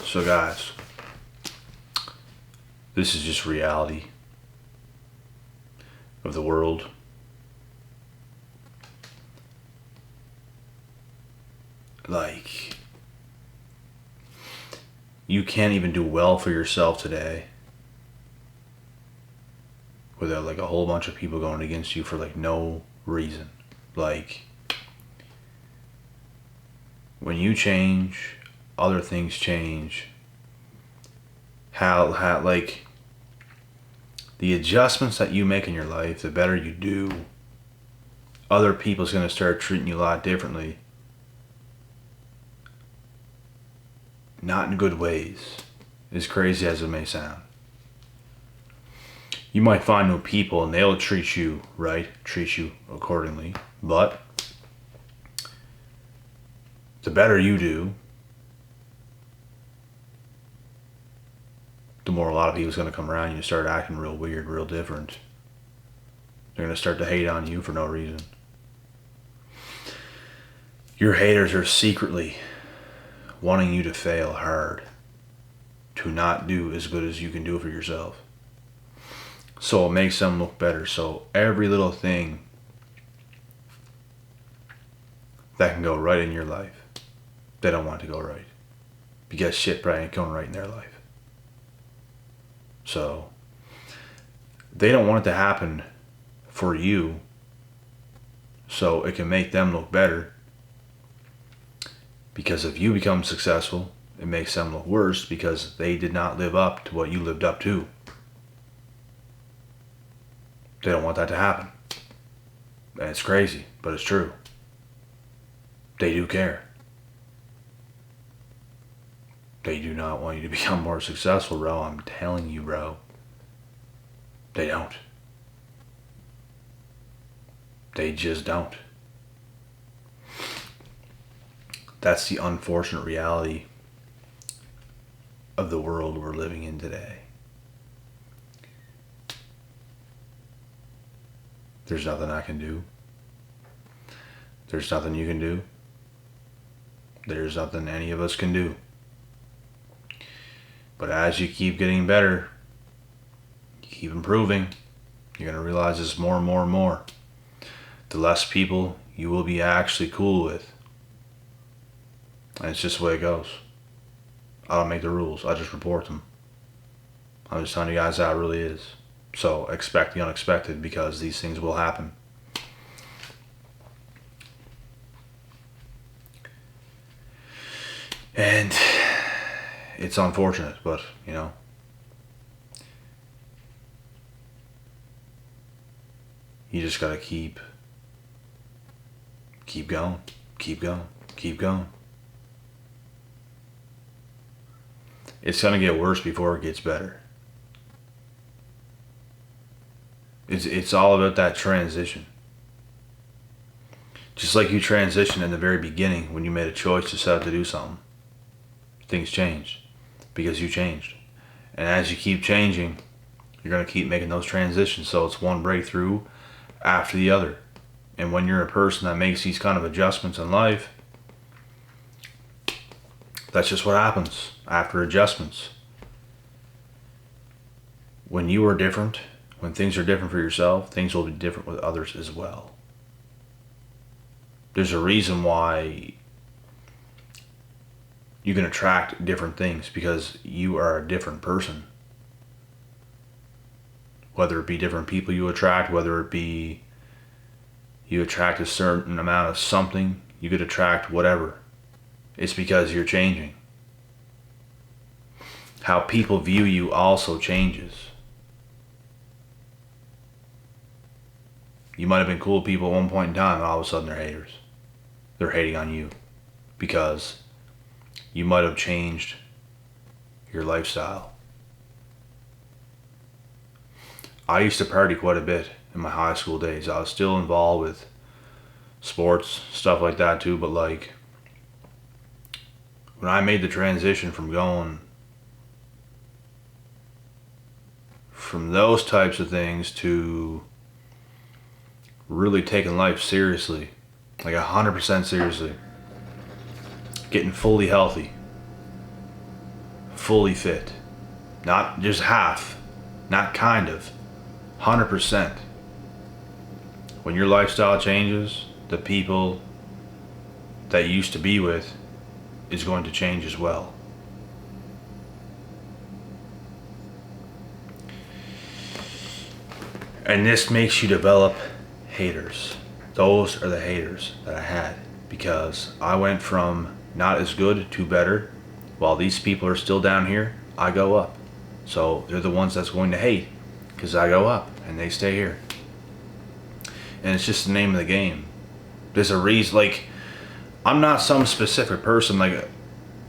So guys, this is just reality of the world. Like, you can't even do well for yourself today without like a whole bunch of people going against you for like no reason. Like, when you change, other things change. How like the adjustments that you make in your life, the better you do, other people's gonna start treating you a lot differently. Not in good ways, as crazy as it may sound. You might find new people and they'll treat you right, treat you accordingly, but the better you do, the more a lot of people's going to come around you and start acting real weird, real different. They're going to start to hate on you for no reason. Your haters are secretly wanting you to fail hard, to not do as good as you can do for yourself. So it makes them look better. So every little thing that can go right in your life, they don't want to go right. Because shit probably ain't going right in their life. So they don't want it to happen for you so it can make them look better. Because if you become successful, it makes them look worse because they did not live up to what you lived up to. They don't want that to happen. And it's crazy, but it's true. They do care. They do not want you to become more successful, bro. I'm telling you, bro. They don't. They just don't. That's the unfortunate reality of the world we're living in today. There's nothing I can do. There's nothing you can do. There's nothing any of us can do. But as you keep getting better, you keep improving, you're going to realize it's more and more and more. The less people you will be actually cool with. And it's just the way it goes. I don't make the rules. I just report them. I'm just telling you guys how it really is. So expect the unexpected because these things will happen. And it's unfortunate, but you know, you just gotta keep going, keep going, keep going. It's gonna get worse before it gets better. It's all about that transition. Just like you transitioned in the very beginning when you made a choice to set out to do something. Things changed because you changed. And as you keep changing, you're going to keep making those transitions. So it's one breakthrough after the other. And when you're a person that makes these kind of adjustments in life, that's just what happens after adjustments. When you are different, when things are different for yourself, things will be different with others as well. There's a reason why you can attract different things because you are a different person. Whether it be different people you attract, whether it be you attract a certain amount of something, you could attract whatever. It's because you're changing. How people view you also changes. You might have been cool with people at one point in time and all of a sudden they're haters. They're hating on you because you might have changed your lifestyle. I used to party quite a bit in my high school days. I was still involved with sports, stuff like that too, but like when I made the transition from going from those types of things to really taking life seriously, like 100% seriously, getting fully healthy, fully fit. Not just half, not kind of, 100%. When your lifestyle changes, the people that you used to be with is going to change as well. And this makes you develop haters. Those are the haters that I had, because I went from not as good to better. While these people are still down here, I go up. So they're the ones that's going to hate, because I go up and they stay here. And it's just the name of the game. There's a reason. Like, I'm not some specific person like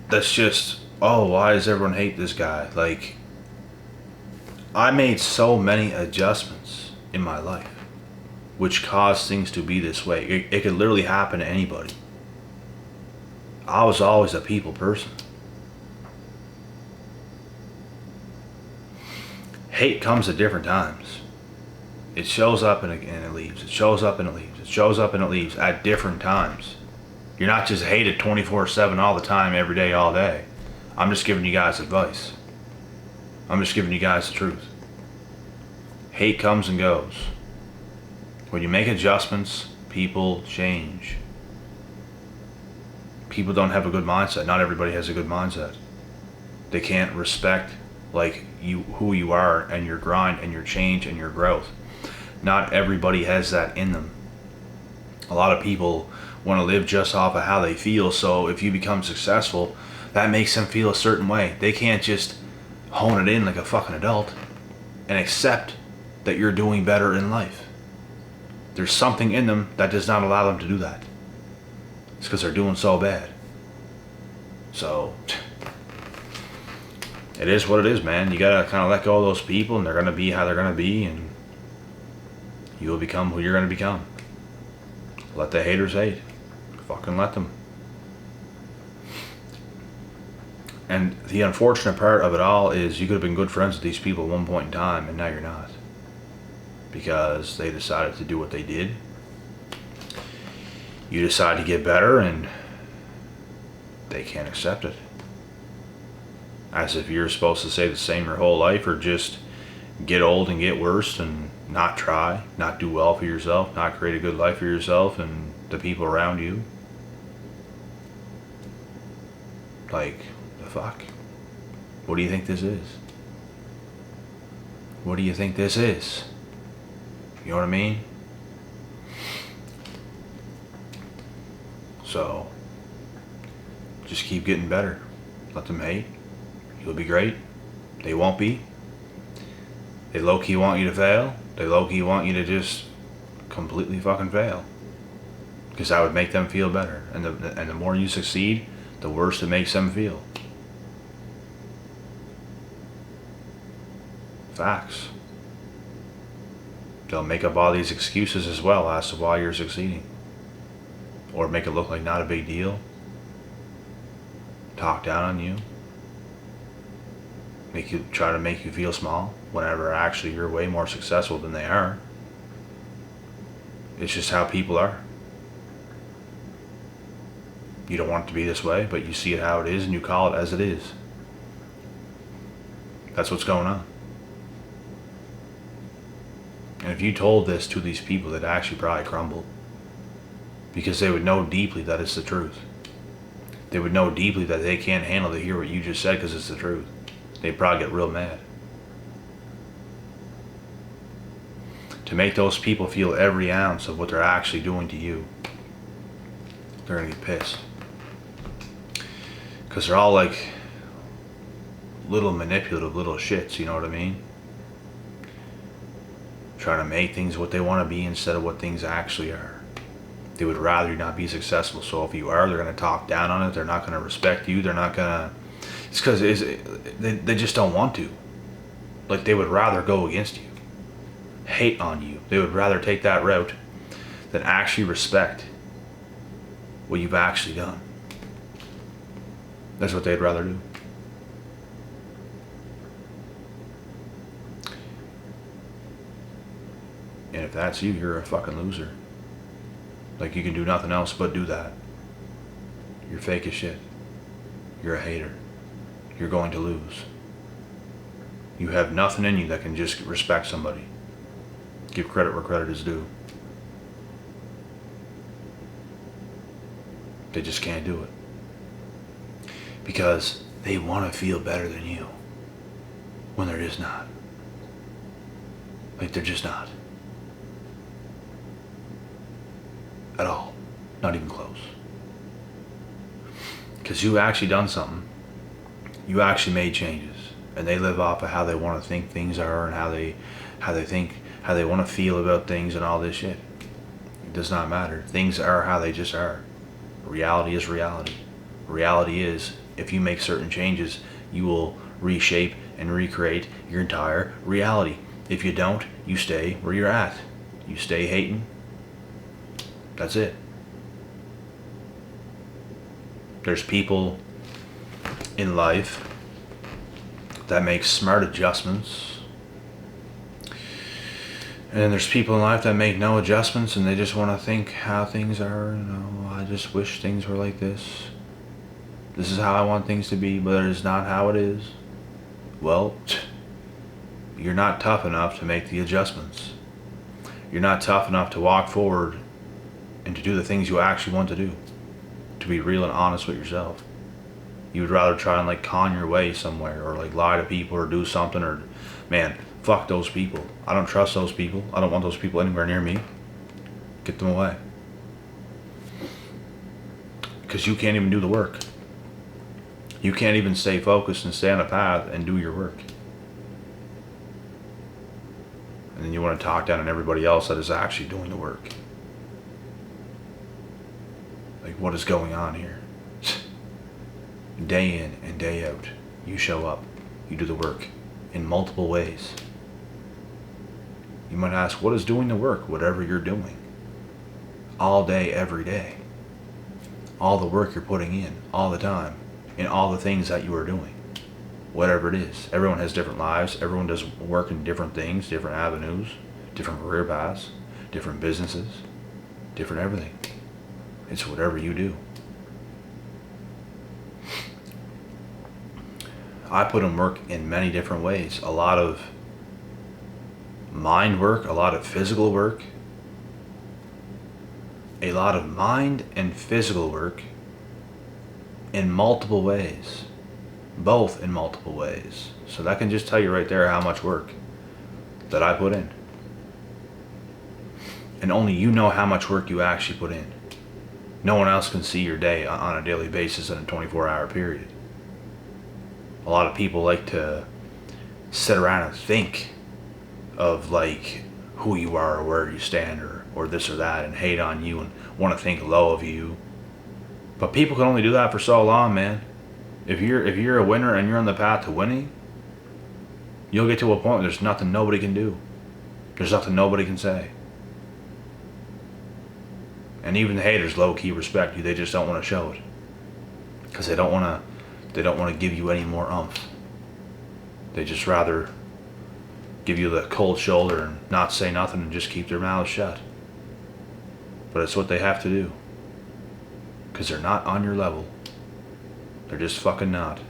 that's just, oh, why does everyone hate this guy? Like, I made so many adjustments in my life which caused things to be this way. It could literally happen to anybody. I was always a people person. Hate comes at different times. It shows up and it leaves. It shows up and it leaves. It shows up and it leaves at different times. You're not just hated 24/7 all the time, every day, all day. I'm just giving you guys advice. I'm just giving you guys the truth. Hate comes and goes. When you make adjustments, people change. People don't have a good mindset. Not everybody has a good mindset. They can't respect like you, who you are, and your grind and your change and your growth. Not everybody has that in them. A lot of people want to live just off of how they feel, so if you become successful, that makes them feel a certain way. They can't just hone it in like a fucking adult and accept that you're doing better in life. There's something in them that does not allow them to do that. It's because they're doing so bad. So it is what it is, man. You gotta kind of let go of those people, and they're gonna be how they're gonna be, and you will become who you're gonna become. Let the haters hate. Fucking let them. And the unfortunate part of it all is you could have been good friends with these people at one point in time, and now you're not. Because they decided to do what they did. You decide to get better, and they can't accept it. As if you're supposed to stay the same your whole life, or just get old and get worse and not try, not do well for yourself, not create a good life for yourself and the people around you. Like, the fuck? What do you think this is? What do you think this is? You know what I mean? So, just keep getting better. Let them hate. You'll be great. They won't be. They low-key want you to fail. They low-key want you to just completely fucking fail. Because that would make them feel better. And the more you succeed, the worse it makes them feel. Facts. They'll make up all these excuses as well as to why you're succeeding. Or make it look like not a big deal. Talk down on you. Try to make you feel small, whenever actually you're way more successful than they are. It's just how people are. You don't want it to be this way, but you see it how it is and you call it as it is. That's what's going on. And if you told this to these people, they'd actually probably crumble. Because they would know deeply that it's the truth. They would know deeply that they can't handle to hear what you just said because it's the truth. They'd probably get real mad. To make those people feel every ounce of what they're actually doing to you, they're going to get pissed. Because they're all like little manipulative little shits, you know what I mean? Trying to make things what they want to be instead of what things actually are. They would rather you not be successful. So if you are, they're going to talk down on it. They're not going to respect you. They're not going to... It's because they just don't want to. Like, they would rather go against you. Hate on you. They would rather take that route than actually respect what you've actually done. That's what they'd rather do. And if that's you, you're a fucking loser. Like, you can do nothing else but do that. You're fake as shit. You're a hater. you're going to lose. You have nothing in you that can just respect somebody. Give credit where credit is due. They just can't do it. Because they want to feel better than you. When they're just not. Like, they're just not. At all. Not even close. Because you actually done something. You actually made changes. And they live off of how they want to think things are, and how they want to feel about things and all this shit. It does not matter. Things are how they just are. Reality is reality. Reality is, if you make certain changes, you will reshape and recreate your entire reality. If you don't, you stay where you're at. You stay hating. That's it. There's people in life that make smart adjustments. And then there's people in life that make no adjustments, and they just want to think how things are. I just wish things were like this. This is how I want things to be, but it is not how it is. Well, you're not tough enough to make the adjustments. You're not tough enough to walk forward and to do the things you actually want to do. To be real and honest with yourself. You would rather try and con your way somewhere, or lie to people, or do something, or man, fuck those people. I don't trust those people. I don't want those people anywhere near me. Get them away. Because you can't even do the work. You can't even stay focused and stay on a path and do your work. And then you want to talk down on everybody else that is actually doing the work. What is going on here? Day in and day out, you show up, you do the work in multiple ways. You might ask, what is doing the work? Whatever you're doing. All day, every day. All the work you're putting in, all the time, in all the things that you are doing. Whatever it is. Everyone has different lives. Everyone does work in different things, different avenues, different career paths, different businesses, different everything. It's whatever you do. I put in work in many different ways. A lot of mind work, a lot of physical work. A lot of mind and physical work in multiple ways. Both in multiple ways. So that can just tell you right there how much work that I put in. And only you know how much work you actually put in. No one else can see your day on a daily basis in a 24-hour period. A lot of people like to sit around and think of who you are, or where you stand, or this or that, and hate on you and want to think low of you. But people can only do that for so long, man. If you're a winner and you're on the path to winning, you'll get to a point where there's nothing nobody can do. There's nothing nobody can say. And even the haters low-key respect you. They just don't want to show it. Because they don't want to give you any more oomph. They just rather give you the cold shoulder and not say nothing and just keep their mouths shut. But it's what they have to do. Because they're not on your level. They're just fucking not.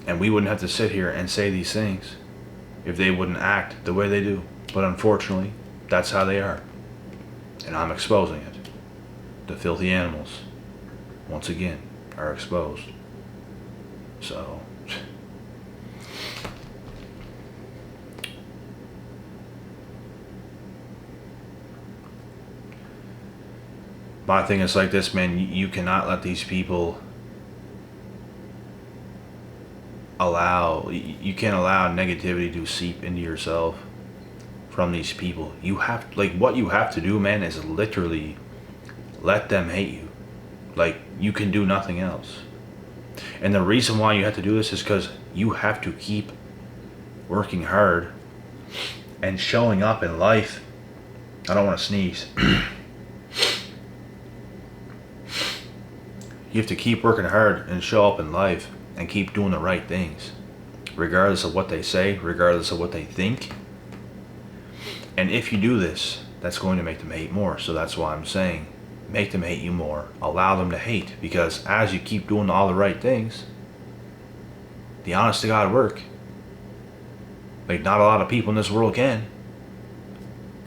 And we wouldn't have to sit here and say these things if they wouldn't act the way they do. But unfortunately, that's how they are. And I'm exposing it. The filthy animals, once again, are exposed. So, my thing is like this, man. You cannot let these people you can't allow negativity to seep into yourself from these people. You have, what you have to do, man, is literally let them hate you. You can do nothing else. And the reason why you have to do this is because you have to keep working hard and showing up in life. I don't want to sneeze. You have to keep working hard and show up in life and keep doing the right things, regardless of what they say, regardless of what they think. And if you do this, that's going to make them hate more. So that's why I'm saying, make them hate you more. Allow them to hate, because as you keep doing all the right things, the honest to God work, like not a lot of people in this world can,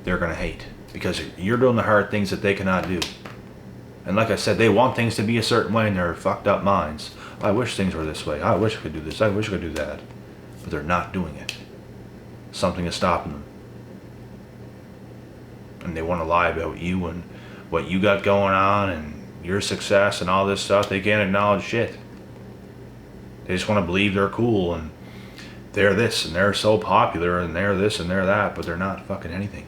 they're going to hate. Because you're doing the hard things that they cannot do. And like I said, they want things to be a certain way in their fucked up minds. I wish things were this way. I wish I could do this. I wish I could do that. But they're not doing it. Something is stopping them. And they want to lie about you and what you got going on and your success and all this stuff. They can't acknowledge shit. They just want to believe they're cool and they're this and they're so popular and they're this and they're that, but they're not fucking anything.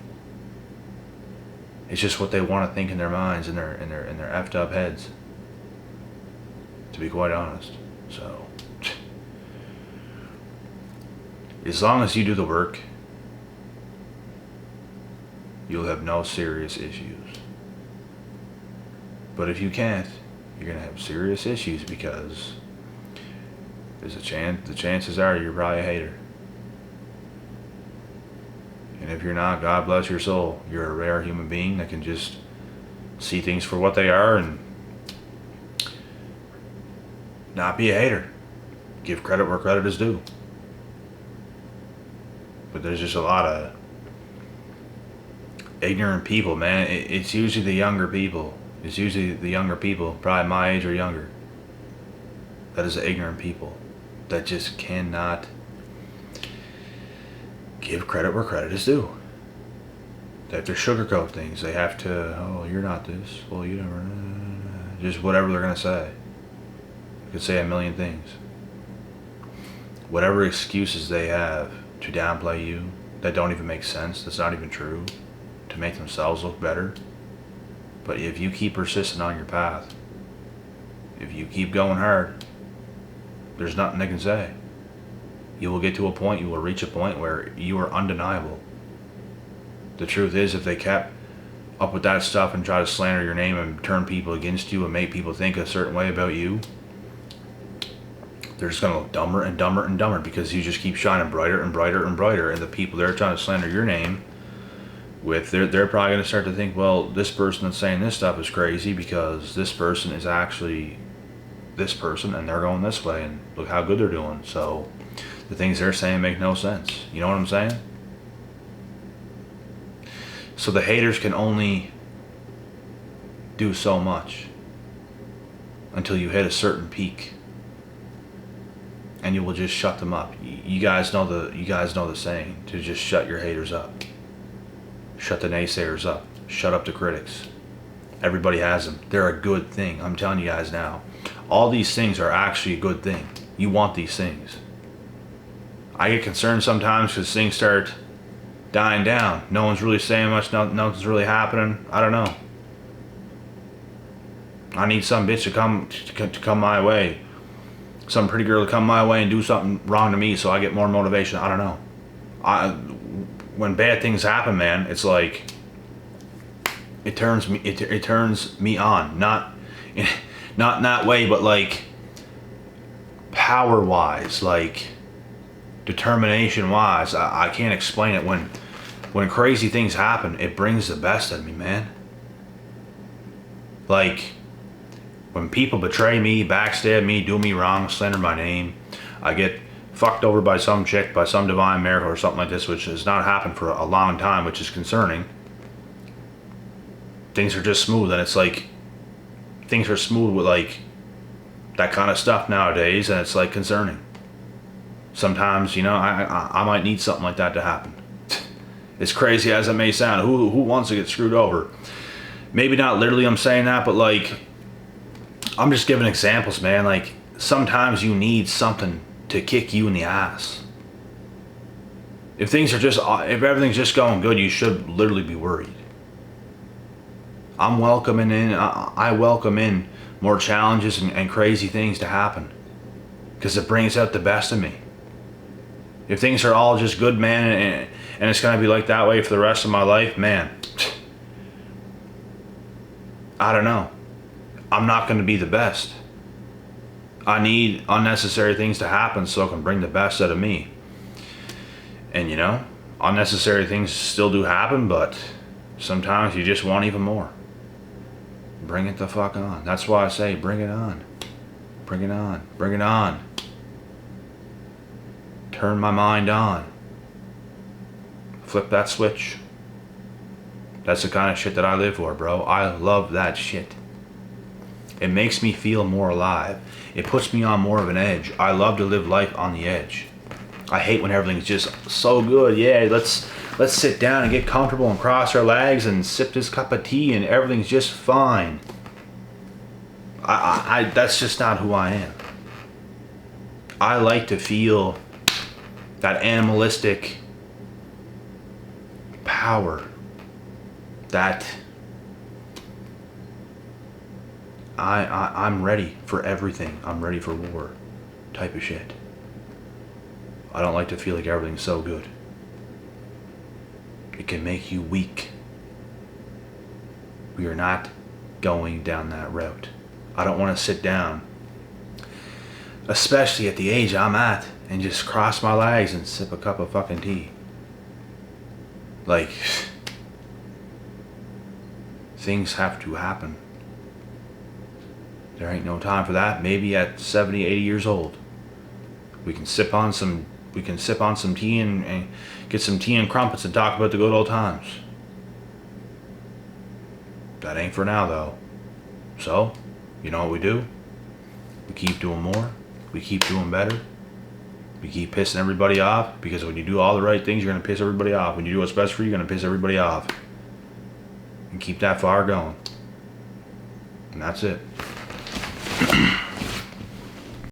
It's just what they want to think in their minds, in their effed up heads. To be quite honest. So, as long as you do the work, you'll have no serious issues. But if you can't, you're gonna have serious issues because there's a chance. The chances are you're probably a hater. And if you're not, God bless your soul. You're a rare human being that can just see things for what they are and not be a hater. Give credit where credit is due. But there's just a lot of ignorant people, man. It's usually the younger people. It's usually the younger people, probably my age or younger. That is ignorant people that just cannot give credit where credit is due. They have to sugarcoat things. They have to, oh, you're not this. Well, you never, just whatever they're going to say. You could say a million things. Whatever excuses they have to downplay you, that don't even make sense, that's not even true, to make themselves look better. But if you keep persisting on your path, if you keep going hard, there's nothing they can say. You will get to a point, you will reach a point where you are undeniable. The truth is, if they kept up with that stuff and try to slander your name and turn people against you and make people think a certain way about you, they're just going to look dumber and dumber and dumber because you just keep shining brighter and brighter and brighter. And the people they're trying to slander your name with, they're probably going to start to think, well, this person that's saying this stuff is crazy because this person is actually this person and they're going this way and look how good they're doing. So the things they're saying make no sense. You know what I'm saying? So the haters can only do so much until you hit a certain peak, and you will just shut them up. You guys know the saying to just shut your haters up, shut the naysayers up, shut up the critics. Everybody has them. They're a good thing. I'm telling you guys now. All these things are actually a good thing. You want these things. I get concerned sometimes because things start dying down. No one's really saying much. Nothing's really happening. I don't know. I need some bitch to come my way. Some pretty girl to come my way and do something wrong to me so I get more motivation. I don't know. When bad things happen, man, it's like it turns me on. Not in that way, but like power wise, like determination wise. I can't explain it. When crazy things happen, it brings the best of me, man. Like when people betray me, backstab me, do me wrong, slander my name, I get fucked over by some chick, by some divine miracle or something like this, which has not happened for a long time, which is concerning. Things are just smooth, and it's like things are smooth with like that kind of stuff nowadays, and it's like concerning. Sometimes, you know, I might need something like that to happen. As crazy as it may sound, who wants to get screwed over? Maybe not literally I'm saying that, but like I'm just giving examples, man. Like sometimes you need something to kick you in the ass. If everything's just going good, you should literally be worried. I welcome in more challenges and crazy things to happen because it brings out the best of me. If things are all just good, man, and it's going to be like that way for the rest of my life, man, I don't know. I'm not going to be the best. I need unnecessary things to happen so I can bring the best out of me. And you know, unnecessary things still do happen, but sometimes you just want even more. Bring it the fuck on. That's why I say bring it on. Bring it on. Bring it on. turn my mind on. Flip that switch. That's the kind of shit that I live for, bro. I love that shit. It makes me feel more alive. It puts me on more of an edge. I love to live life on the edge. I hate when everything's just so good. Yeah, let's sit down and get comfortable and cross our legs and sip this cup of tea and everything's just fine. That's just not who I am. I like to feel that animalistic power, that I'm ready for everything. I'm ready for war type of shit. I don't like to feel like everything's so good. It can make you weak. We are not going down that route. I don't want to sit down, especially at the age I'm at, and just cross my legs and sip a cup of fucking tea. Like, things have to happen. There ain't no time for that. Maybe at 70, 80 years old, we can sip on some tea and get some tea and crumpets and talk about the good old times. That ain't for now, though. So, you know what we do? We keep doing more. We keep doing better. We keep pissing everybody off, because when you do all the right things, you're going to piss everybody off. When you do what's best for you, you're going to piss everybody off. And keep that fire going. And that's it.